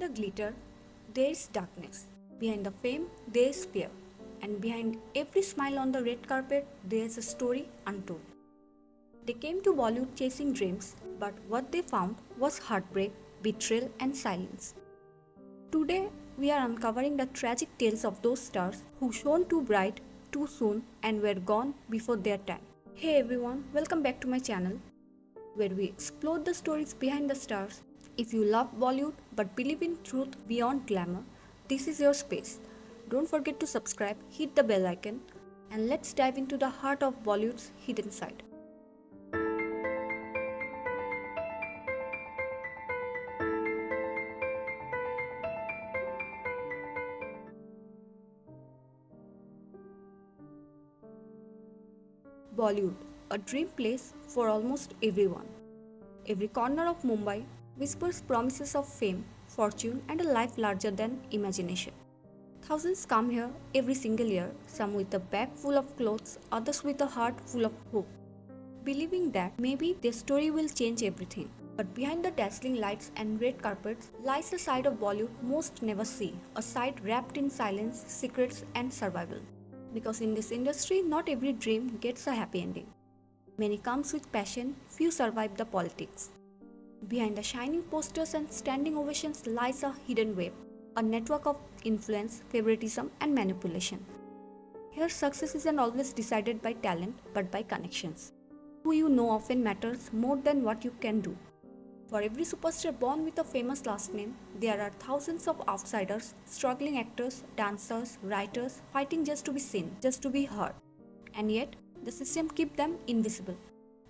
the glitter, there is darkness. Behind the fame, there is fear. And behind every smile on the red carpet, there is a story untold. They came to Bollywood chasing dreams, but what they found was heartbreak, betrayal, and silence. Today, we are uncovering the tragic tales of those stars who shone too bright, too soon, and were gone before their time. Hey everyone, welcome back to my channel, where we explore the stories behind the stars. If you love Bollywood but believe in truth beyond glamour, this is your space. Don't forget to subscribe, hit the bell icon, and let's dive into the heart of Bollywood's hidden side. Bollywood, a dream place for almost everyone. Every corner of Mumbai whispers promises of fame, fortune, and a life larger than imagination. Thousands come here every single year, some with a bag full of clothes, others with a heart full of hope, believing that maybe their story will change everything. But behind the dazzling lights and red carpets lies a side of Bollywood most never see, a side wrapped in silence, secrets, and survival. Because in this industry, not every dream gets a happy ending. Many comes with passion, few survive the politics. Behind the shining posters and standing ovations lies a hidden web, a network of influence, favoritism, and manipulation. Here, success isn't always decided by talent but by connections. Who you know often matters more than what you can do. For every superstar born with a famous last name, there are thousands of outsiders, struggling actors, dancers, writers, fighting just to be seen, just to be heard. And yet, the system keeps them invisible.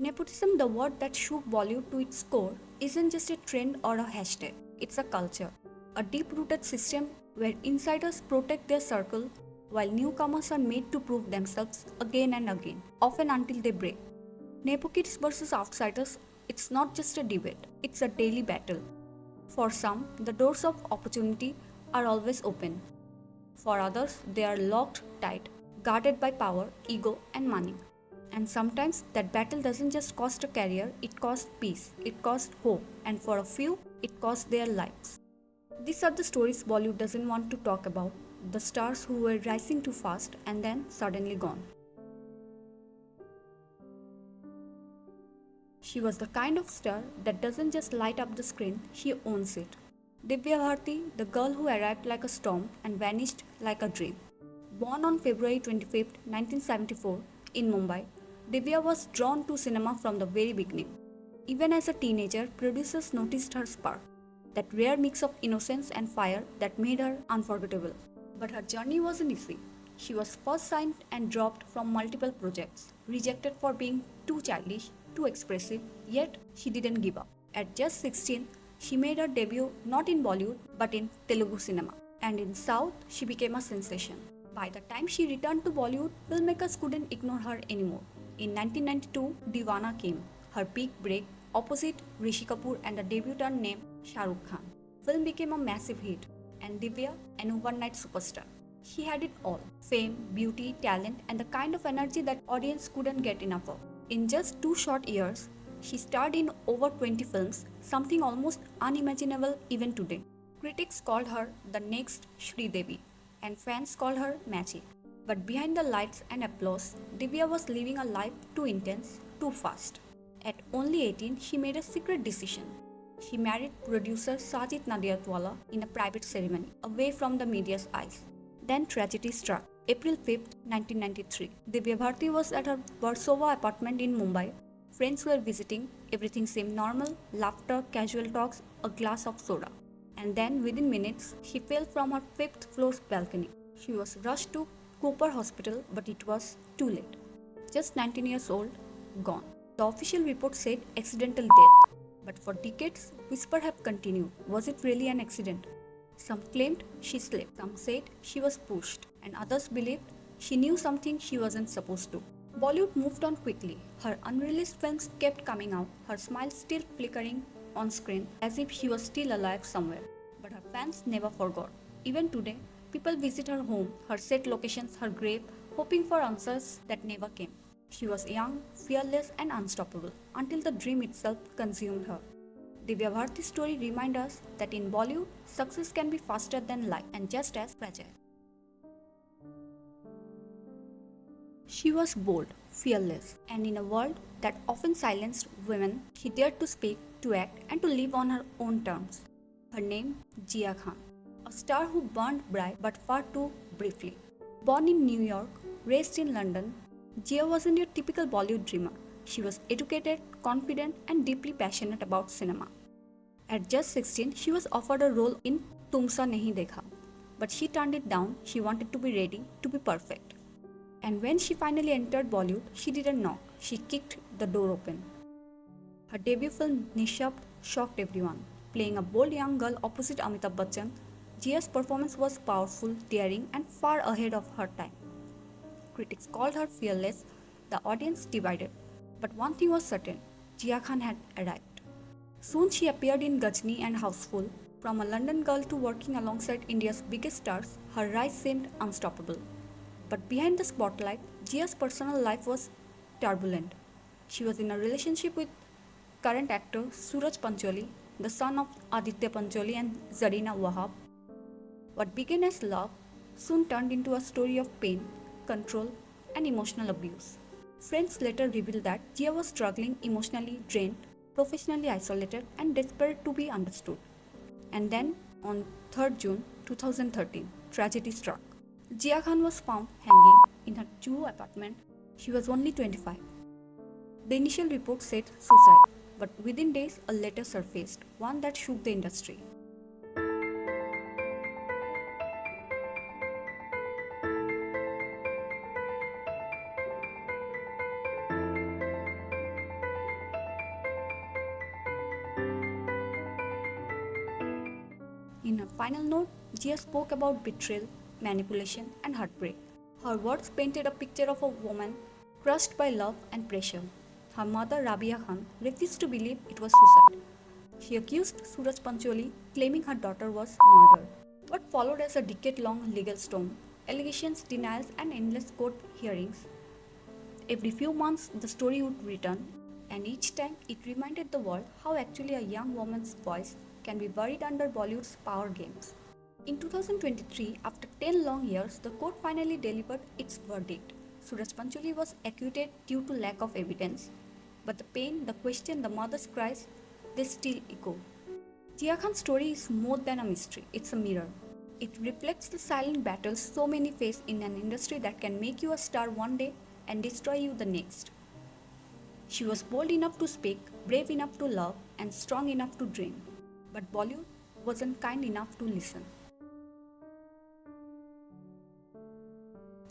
Nepotism, the word that shook Bollywood to its core, isn't just a trend or a hashtag. It's a culture. A deep-rooted system where insiders protect their circle while newcomers are made to prove themselves again and again, often until they break. Nepo kids versus outsiders, it's not just a debate, it's a daily battle. For some, the doors of opportunity are always open. For others, they are locked tight, guarded by power, ego, and money. And sometimes that battle doesn't just cost a career, it costs peace, it costs hope, and for a few, it costs their lives. These are the stories Bollywood doesn't want to talk about, the stars who were rising too fast and then suddenly gone. She was the kind of star that doesn't just light up the screen, she owns it. Divya Bharti, the girl who arrived like a storm and vanished like a dream. Born on February 25, 1974, in Mumbai, Divya was drawn to cinema from the very beginning. Even as a teenager, producers noticed her spark, that rare mix of innocence and fire that made her unforgettable. But her journey wasn't easy. She was first signed and dropped from multiple projects, rejected for being too childish, too expressive, yet she didn't give up. At just 16, she made her debut not in Bollywood but in Telugu cinema. And in South, she became a sensation. By the time she returned to Bollywood, filmmakers couldn't ignore her anymore. In 1992, Deewana came, her peak break, opposite Rishi Kapoor and a debutant named Shah Rukh Khan. Film became a massive hit, and Divya, an overnight superstar. She had it all: fame, beauty, talent, and the kind of energy that audience couldn't get enough of. In just 2 short years, she starred in over 20 films, something almost unimaginable even today. Critics called her the next Shri Devi, and fans called her magic. But behind the lights and applause, Divya was living a life too intense, too fast. At only 18, she made a secret decision. She married producer Sajid Nadiadwala in a private ceremony, away from the media's eyes. Then tragedy struck. April 5, 1993. Divya Bharti was at her Warsaw apartment in Mumbai. Friends were visiting, everything seemed normal, laughter, casual talks, a glass of soda. And then within minutes, she fell from her 5th floor balcony. She was rushed to Cooper Hospital, but it was too late. Just 19 years old, gone. The official report said accidental death. But for decades, whispers have continued. Was it really an accident? Some claimed she slipped, some said she was pushed, and others believed she knew something she wasn't supposed to. Bollywood moved on quickly. Her unreleased films kept coming out, her smile still flickering on screen as if she was still alive somewhere. But her fans never forgot. Even today, people visit her home, her set locations, her grave, hoping for answers that never came. She was young, fearless, and unstoppable until the dream itself consumed her. Divya Bharti's story reminds us that in Bollywood, success can be faster than life and just as fragile. She was bold, fearless, and in a world that often silenced women, she dared to speak, to act, and to live on her own terms. Her name, Jiah Khan, a star who burned bright but far too briefly. Born in New York, raised in London, Jiah wasn't your typical Bollywood dreamer. She was educated, confident, and deeply passionate about cinema. At just 16, she was offered a role in Tumsa Nahi Dekha, but she turned it down. She wanted to be ready, to be perfect. And when she finally entered Bollywood, she didn't knock, she kicked the door open. Her debut film Nishabt shocked everyone. Playing a bold young girl opposite Amitabh Bachchan, Jia's performance was powerful, daring, and far ahead of her time. Critics called her fearless, the audience divided. But one thing was certain, Jiah Khan had arrived. Soon she appeared in Gajni and Houseful. From a London girl to working alongside India's biggest stars, her rise seemed unstoppable. But behind the spotlight, Jia's personal life was turbulent. She was in a relationship with current actor Suraj Pancholi, the son of Aditya Pancholi and Zarina Wahab. What began as love soon turned into a story of pain, control, and emotional abuse. Friends later revealed that Jiah was struggling, emotionally drained, professionally isolated, and desperate to be understood. And then, on 3rd June 2013, tragedy struck. Jiah Khan was found hanging in her Juhu apartment. She was only 25. The initial report said suicide, but within days a letter surfaced, one that shook the industry. In her final note, Jiah spoke about betrayal, manipulation, and heartbreak. Her words painted a picture of a woman crushed by love and pressure. Her mother, Rabia Khan, refused to believe it was suicide. She accused Suraj Pancholi, claiming her daughter was murdered. What followed as a decade-long legal storm, allegations, denials, and endless court hearings. Every few months, the story would return, and each time it reminded the world how actually a young woman's voice can be buried under Bollywood's power games. In 2023, after 10 long years, the court finally delivered its verdict. Suraj Pancholi was acquitted due to lack of evidence, but the pain, the question, the mother's cries, they still echo. Jiah Khan's story is more than a mystery, it's a mirror. It reflects the silent battles so many face in an industry that can make you a star one day and destroy you the next. She was bold enough to speak, brave enough to love, and strong enough to dream. But Bollywood wasn't kind enough to listen.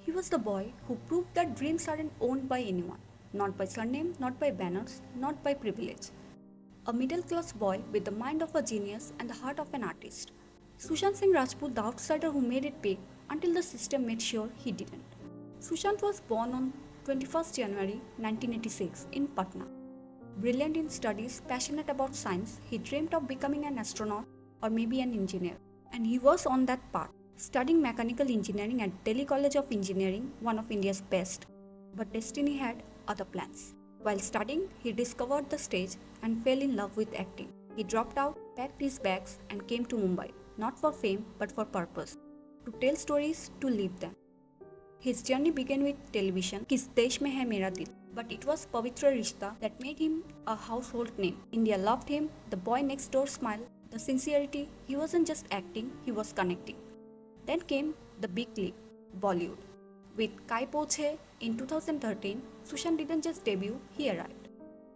He was the boy who proved that dreams aren't owned by anyone, not by surname, not by banners, not by privilege. A middle-class boy with the mind of a genius and the heart of an artist. Sushant Singh Rajput, the outsider who made it big until the system made sure he didn't. Sushant was born on 21st January 1986 in Patna. Brilliant in studies, passionate about science, he dreamed of becoming an astronaut or maybe an engineer. And he was on that path, studying mechanical engineering at Delhi College of Engineering, one of India's best. But destiny had other plans. While studying, he discovered the stage and fell in love with acting. He dropped out, packed his bags, and came to Mumbai, not for fame but for purpose. To tell stories, to live them. His journey began with television, Kis Desh Mein Hai Mera Dil, but it was Pavitra Rishta that made him a household name. India loved him, the boy next door smile, the sincerity. He wasn't just acting, he was connecting. Then came the big leap, Bollywood. With Kai Po Che in 2013, Sushant didn't just debut, he arrived.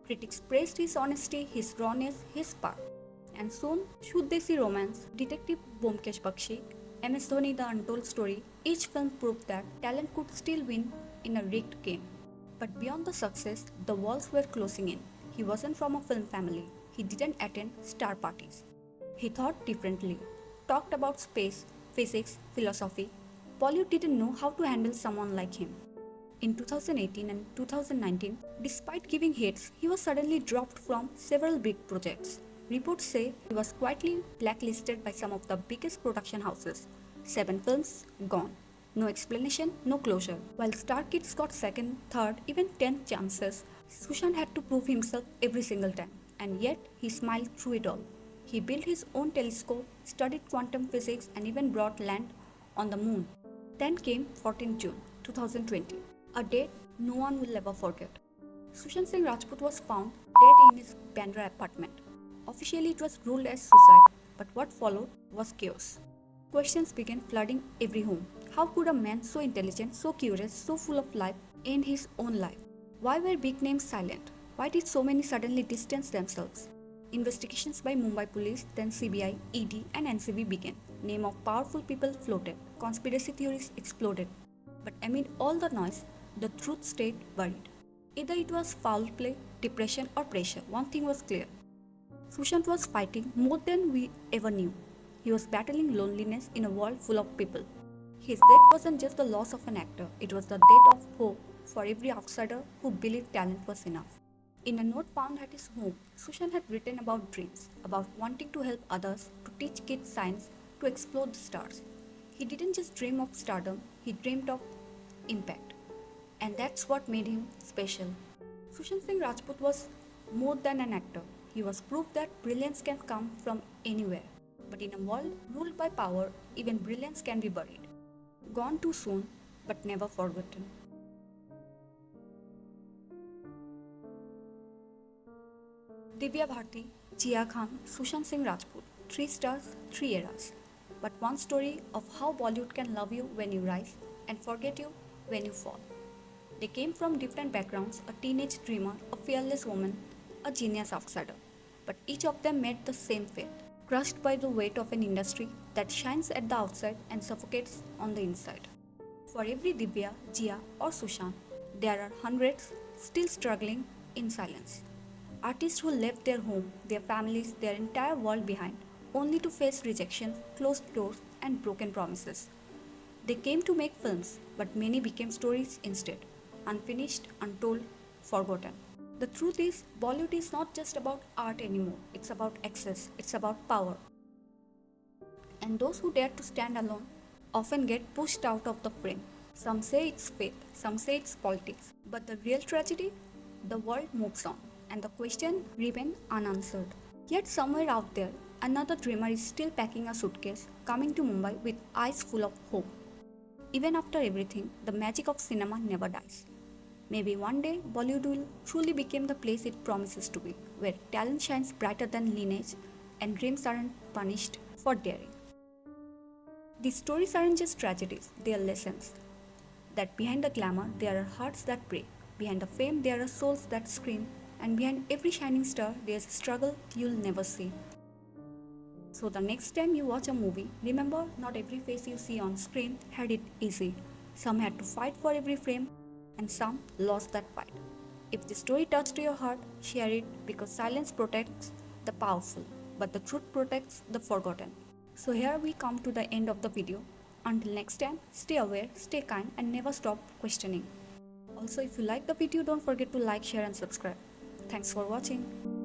Critics praised his honesty, his rawness, his spark. And soon, Shuddh Desi Romance, Detective Bomkesh Bakshi, MS Dhoni The Untold Story, each film proved that talent could still win in a rigged game. But beyond the success, the walls were closing in. He wasn't from a film family. He didn't attend star parties. He thought differently, talked about space, physics, philosophy. Bollywood didn't know how to handle someone like him. In 2018 and 2019, despite giving hits, he was suddenly dropped from several big projects. Reports say he was quietly blacklisted by some of the biggest production houses. 7 films, gone. No explanation, no closure. While star kids got second, third, even 10th chances, Sushant had to prove himself every single time. And yet, he smiled through it all. He built his own telescope, studied quantum physics, and even brought land on the moon. Then came 14th June 2020, a date no one will ever forget. Sushant Singh Rajput was found dead in his Bandra apartment. Officially, it was ruled as suicide, but what followed was chaos. Questions began flooding every home. How could a man so intelligent, so curious, so full of life end his own life? Why were big names silent? Why did so many suddenly distance themselves? Investigations by Mumbai police, then CBI, ED, and NCB began. Name of powerful people floated. Conspiracy theories exploded. But amid all the noise, the truth stayed buried. Either it was foul play, depression, or pressure, one thing was clear. Sushant was fighting more than we ever knew. He was battling loneliness in a world full of people. His death wasn't just the loss of an actor, it was the death of hope for every outsider who believed talent was enough. In a note found at his home, Sushant had written about dreams, about wanting to help others, to teach kids science, to explore the stars. He didn't just dream of stardom, he dreamed of impact. And that's what made him special. Sushant Singh Rajput was more than an actor. He was proof that brilliance can come from anywhere. But in a world ruled by power, even brilliance can be buried. Gone too soon, but never forgotten. Divya Bharti, Jiah Khan, Sushant Singh Rajput. 3 stars, 3 eras. But one story of how Bollywood can love you when you rise and forget you when you fall. They came from different backgrounds, a teenage dreamer, a fearless woman, a genius outsider. But each of them met the same fate, crushed by the weight of an industry that shines at the outside and suffocates on the inside. For every Divya, Jiah, or Sushant, there are hundreds still struggling in silence. Artists who left their home, their families, their entire world behind, only to face rejection, closed doors, and broken promises. They came to make films, but many became stories instead, unfinished, untold, forgotten. The truth is, Bollywood is not just about art anymore, it's about access, it's about power. And those who dare to stand alone often get pushed out of the frame. Some say it's fate, some say it's politics. But the real tragedy? The world moves on, and the question remains unanswered. Yet somewhere out there, another dreamer is still packing a suitcase, coming to Mumbai with eyes full of hope. Even after everything, the magic of cinema never dies. Maybe one day Bollywood will truly become the place it promises to be, where talent shines brighter than lineage and dreams aren't punished for daring. These stories aren't just tragedies, they are lessons. That behind the glamour, there are hearts that break. Behind the fame, there are souls that scream. And behind every shining star, there's a struggle you'll never see. So the next time you watch a movie, remember not every face you see on screen had it easy. Some had to fight for every frame, and some lost that fight. If the story touched your heart, share it because silence protects the powerful, but the truth protects the forgotten. So here we come to the end of the video. Until next time, stay aware, stay kind, and never stop questioning. Also, if you like the video, don't forget to like, share, and subscribe. Thanks for watching.